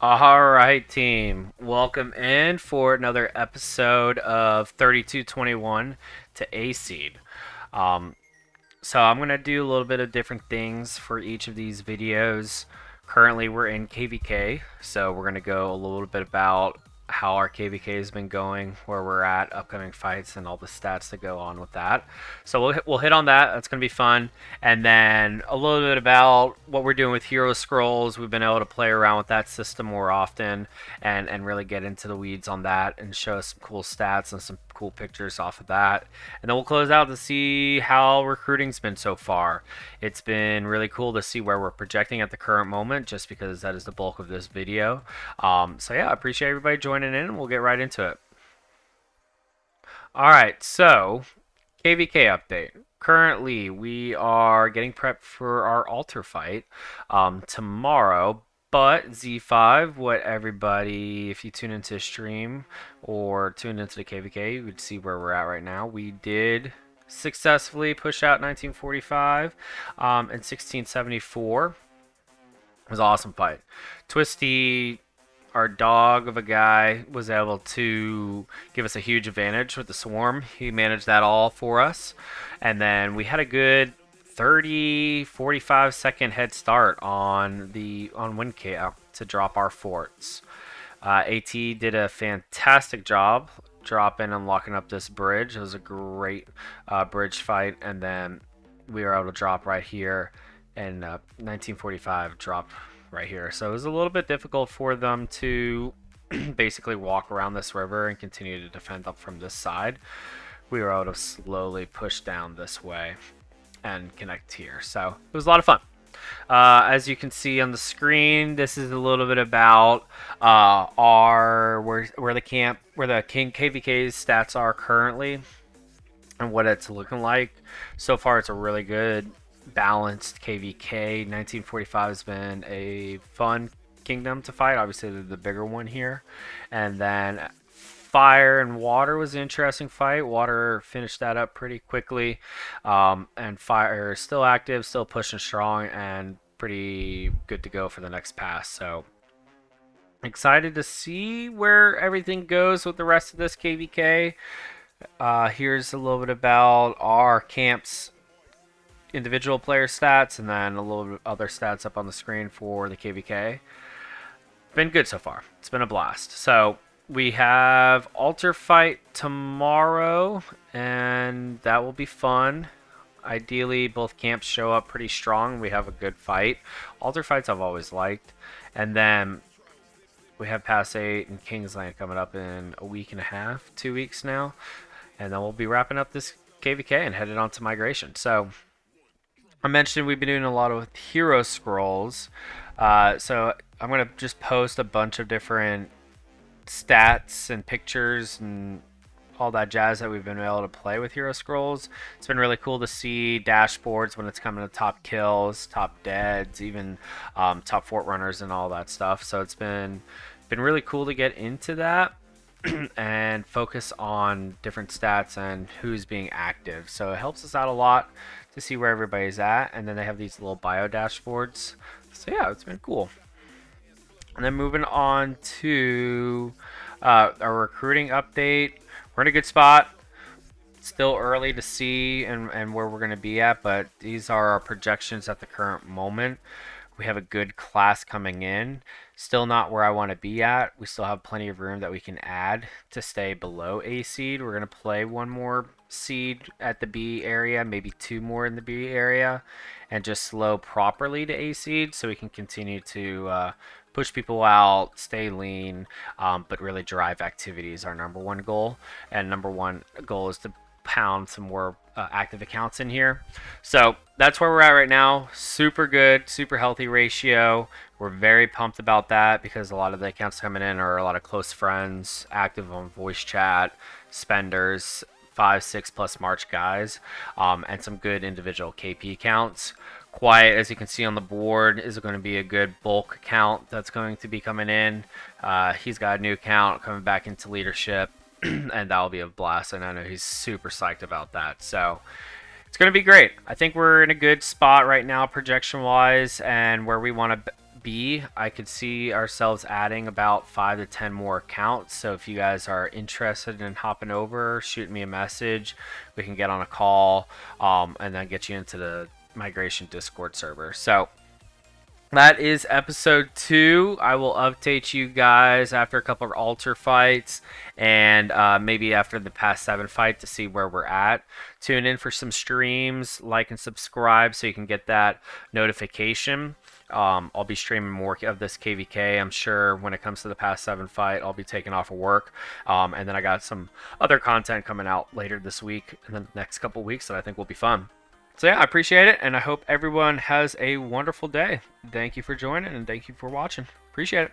All right, team. Welcome in for another episode of 3221 to A Seed. Um, so I'm going to do a little bit of different things for each of these videos. Currently, we're in KVK, so we're going to go a little bit about how our KVK has been going, where we're at, upcoming fights, and all the stats that go on with that. So we'll hit on that. That's going to be fun. And then a little bit about what we're doing with Hero Scrolls. We've been able to play around with that system more often and really get into the weeds on that and show us some cool stats and some cool pictures off of that. And then we'll close out to see how recruiting's been so far. It's been really cool to see where we're projecting at the current moment, just because that is the bulk of this video. So yeah, I appreciate everybody joining in, and we'll get right into it. All right, so KVK update. Currently, we are getting prepped for our altar fight tomorrow. But Z5, what everybody, if you tune into the stream or tune into the KVK, you would see where we're at right now. We did successfully push out 1945 and 1674. It was an awesome fight. Twisty, our dog of a guy, was able to give us a huge advantage with the swarm. He managed that all for us. And then we had a good 30 45 second head start on Windcap to drop our forts. AT did a fantastic job dropping and locking up this bridge. It was a great bridge fight, and then we were able to drop right here, and 1945 dropped right here. So it was a little bit difficult for them to basically walk around this river and continue to defend up from this side. We were able to slowly push down this way and connect here. So it was a lot of fun. As you can see on the screen, this is a little bit about our where the King KVK's stats are currently and what it's looking like. So far, it's a really good balanced KVK. 1945 has been a fun kingdom to fight. Obviously, the bigger one here, and then fire and water was an interesting fight. Water finished that up pretty quickly, and fire is still active, still pushing strong, and pretty good to go for the next pass. So excited to see where everything goes with the rest of this KVK. Here's a little bit about our camp's individual player stats, and then a little bit other stats up on the screen for the KVK. Been good so far. It's been a blast. So we have altar fight tomorrow, and that will be fun. Ideally, both camps show up pretty strong. We have a good fight. Altar fights I've always liked. And then we have Pass 8 and Kingsland coming up in a week and a half, 2 weeks now. And then we'll be wrapping up this KVK and headed on to migration. So I mentioned we've been doing a lot of hero scrolls. So I'm going to just post a bunch of different stats and pictures and all that jazz that we've been able to play with hero scrolls. It's been really cool to see dashboards when it's coming to top kills, top deads, even top fort runners and all that stuff. So it's been really cool to get into that and focus on different stats and who's being active. So it helps us out a lot to see where everybody's at. And then they have these little bio dashboards. So yeah, it's been cool. And then moving on to our recruiting update. We're in a good spot. Still early to see and where we're going to be at, but these are our projections at the current moment. We have a good class coming in. Still not where I want to be at. We still have plenty of room that we can add to stay below A seed. We're going to play one more seed at the B area, maybe two more in the B area, and just slow properly to A seed so we can continue to push people out, stay lean, but really drive activity is our number one goal. And number one goal is to pound some more active accounts in here. So that's where we're at right now. Super good, super healthy ratio. We're very pumped about that because a lot of the accounts coming in are a lot of close friends, active on voice chat, spenders, 5, 6+ March guys, and some good individual KP accounts. Quiet, as you can see on the board, is going to be a good bulk account that's going to be coming in. He's got a new account coming back into leadership, and that'll be a blast, and I know he's super psyched about that. So it's going to be great. I think we're in a good spot right now projection wise and where we want to be. I could see ourselves adding about 5 to 10 more accounts. So if you guys are interested in hopping over, shoot me a message. We can get on a call, and then get you into the migration Discord server. So that is episode 2. I will update you guys after a couple of altar fights, and maybe after the past 7 fight to see where we're at. Tune in for some streams, like and subscribe so you can get that notification. I'll be streaming more of this KVK. I'm sure when it comes to the past 7 fight, I'll be taking off of work. And then I got some other content coming out later this week and the next couple weeks that I think will be fun. So yeah, I appreciate it, and I hope everyone has a wonderful day. Thank you for joining, and thank you for watching. Appreciate it.